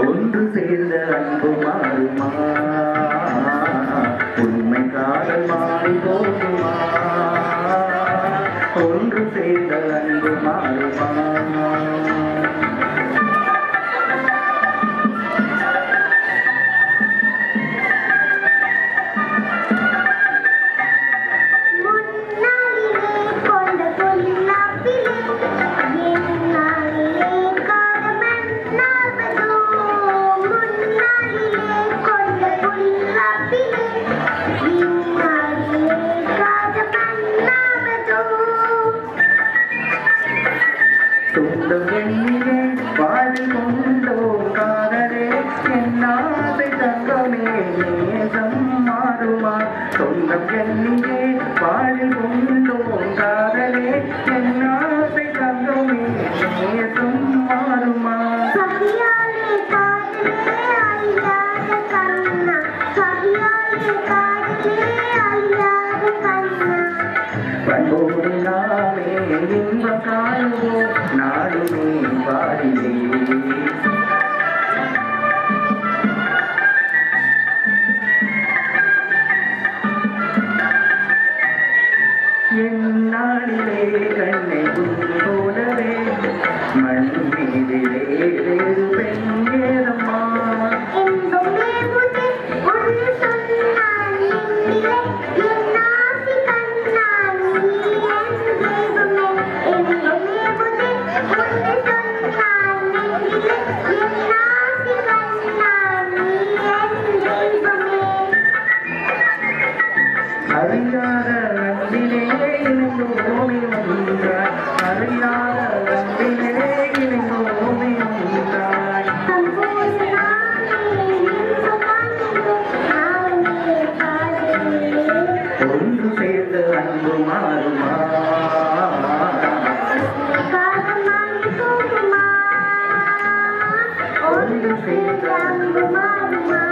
ஒன்று சேர்ந்த அன்பு மாறுமா உண்மை காதல் மாறி போகுமா ஒன்று சேர்ந்த அன்பு மாறுமா சொந்தம் எண்ணிலே வாழில் கொண்டோம் காதலே என்னாசை தங்கமே நேசம் மாறுமா சொந்தம் எண்ணிலே வாழில் கொண்டோம் காதலே என்னாசை தங்கமே நேசம் மாறுமா பண்போடு நாமே இன்பம் காணுவோம் நாடுமே பாடிலே என் நாளிலே கண்ணை போலவே மண் மீதிலே வேறு பெண்ணேதம்மா அறியாத அன்பிலே இணைந்தோமே ஒன்றாய் அறியாத அன்பிலே இணைந்தோமே ஒன்றாய் ஒன்று சேர்ந்த அன்பு மாறுமா ஒன்று சேர்ந்த அன்பு மாறுமா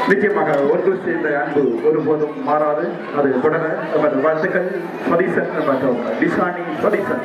நிச்சயமாக ஒன்று சேர்ந்த அன்பு ஒருபோதும் மாறாது. அது தொடர நமது வாழ்த்துக்கள். சதீசன் மற்றும் டிசானி சதீசன்.